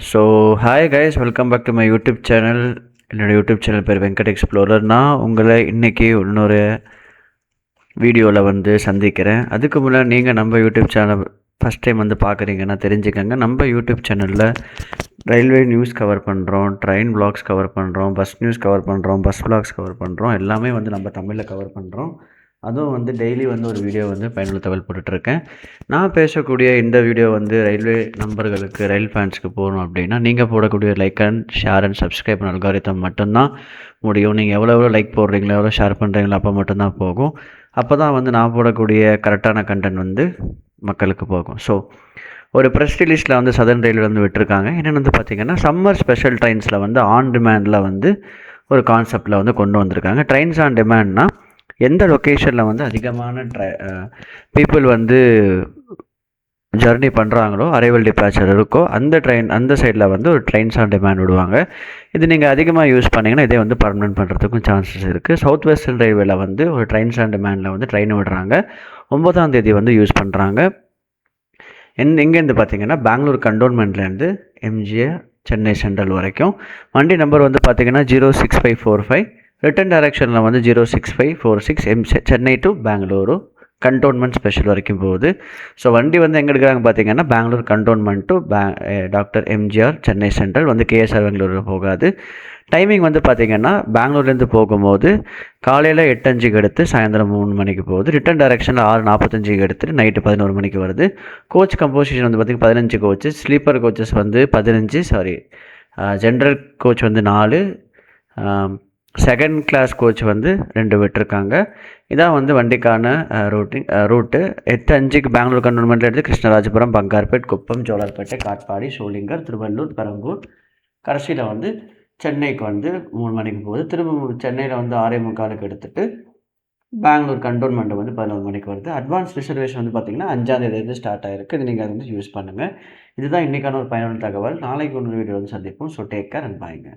So hi guys, welcome back to my YouTube channel. என்னோடய YouTube channel பேர் Venkat explorer. நான் உங்களை இன்றைக்கி இன்னொரு வீடியோவில் சந்திக்கிறேன். அதுக்கு முன்னாடி நீங்கள் நம்ம யூடியூப் சேனல் ஃபஸ்ட் டைம் பார்க்குறீங்கன்னா தெரிஞ்சுக்கங்க. நம்ம யூடியூப் சேனலில் ரயில்வே நியூஸ் கவர் பண்ணுறோம், ட்ரெயின் வ்ளாக்ஸ் கவர் பண்ணுறோம், பஸ் நியூஸ் கவர் பண்ணுறோம், பஸ் வ்ளாக்ஸ் கவர் பண்ணுறோம். எல்லாமே நம்ம தமிழில் கவர் பண்ணுறோம். அதுவும் டெய்லி ஒரு வீடியோ பயனுள்ள தகவல் போட்டுட்ருக்கேன். நான் பேசக்கூடிய இந்த வீடியோ ரயில்வே நண்பர்களுக்கு, ரயில் ஃபேன்ஸுக்கு போகணும் அப்படின்னா நீங்கள் போடக்கூடிய like and share and subscribe algorithm மட்டும்தான் முடியும். நீங்கள் எவ்வளோ லைக் போடுறீங்களோ, எவ்வளோ ஷேர் பண்ணுறீங்களோ அப்போ மட்டும்தான் போகும். அப்போ தான் நான் போடக்கூடிய கரெக்டான கண்டென்ட் மக்களுக்கு போகும். ஸோ ஒரு ப்ரெஸ் ரிலீஸில் சதர்ன் ரயில்வே விட்டுருக்காங்க. என்னென்னு பார்த்தீங்கன்னா, சம்மர் ஸ்பெஷல் ட்ரெயின்ஸில் ஆன் டிமாண்டில் ஒரு கான்செப்டில் கொண்டு வந்திருக்காங்க. ட்ரெயின்ஸ் ஆன் டிமாண்ட்னா எந்த லொக்கேஷனில் அதிகமான பீப்புள் ஜர்னி பண்ணுறாங்களோ, அரைவல் டிபார்ச்சர் இருக்கோ, அந்த சைடில் ஒரு ட்ரெயின்ஸ் ஆன் டிமாண்ட் விடுவாங்க. இது நீங்கள் அதிகமாக யூஸ் பண்ணிங்கன்னா இதே பர்மனெண்ட் பண்ணுறதுக்கும் சான்சஸ் இருக்குது. சவுத் வெஸ்டர்ன் ரயில்வேல ஒரு ட்ரெயின்ஸ் ஆன் டிமாண்டில் ட்ரெயின் விடுறாங்க. 9ஆம் தேதி யூஸ் பண்ணுறாங்க. எங்கேருந்து பார்த்தீங்கன்னா, பெங்களூர் கண்டோன்மெண்ட்லேருந்து எம்ஜிஆர் சென்னை சென்ட்ரல் வரைக்கும். வண்டி நம்பர் பார்த்தீங்கன்னா 06545. ரிட்டன் டைரக்ஷனில் 06546 Chennai to Bengaluru cantonment special வரைக்கும் போகுது. ஸோ வண்டி எங்கே எடுக்கிறாங்க பார்த்தீங்கன்னா, Bangalore cantonment to doctor MGR Chennai central KSR Bangalore போகாது. டைமிங் பார்த்தீங்கன்னா, பெங்களூர்லேருந்து போகும்போது காலையில் 8:05க்கு எடுத்து சாயந்தரம் 3 மணிக்கு போகுது. ரிட்டன் டைரக்ஷனில் 6:45க்கு எடுத்துகிட்டு நைட்டு 11 மணிக்கு வருது. கோச் கம்போசிஷன் பார்த்திங்கன்னா 15 coach, sleeper coaches 15, general coach 4, second class coach 2 விட்டுருக்காங்க. இதான் வண்டிக்கான ரூட்டு. 8:05க்கு பெங்களூர் கண்டோன்மெண்ட்டில் எடுத்து கிருஷ்ணராஜபுரம், பங்கார்பேட், குப்பம், ஜோலார்பேட்டை, காட்பாடி, சோளிங்கர், திருவள்ளூர், பெரம்பூர், கடைசியில் சென்னைக்கு 3 மணிக்கு போகுது. திரும்ப சென்னையில் 6:45க்கு எடுத்துகிட்டு பெங்களூர் கண்டோன்மெண்ட் 11 மணிக்கு வருது. அட்வான்ஸ் ரிசர்வேஷன் பார்த்திங்கன்னா 5ஆம் தேதியிலேருந்து ஸ்டார்ட் ஆகிருக்கு. இது நீங்கள் யூஸ் பண்ணுங்கள். இதுதான் இன்றைக்கான ஒரு பயனுள்ள தகவல். நாளைக்கு ஒரு வீடியோ சந்திப்போம். ஸோ டேக் கேர் அண்ட் பாய்ங்க.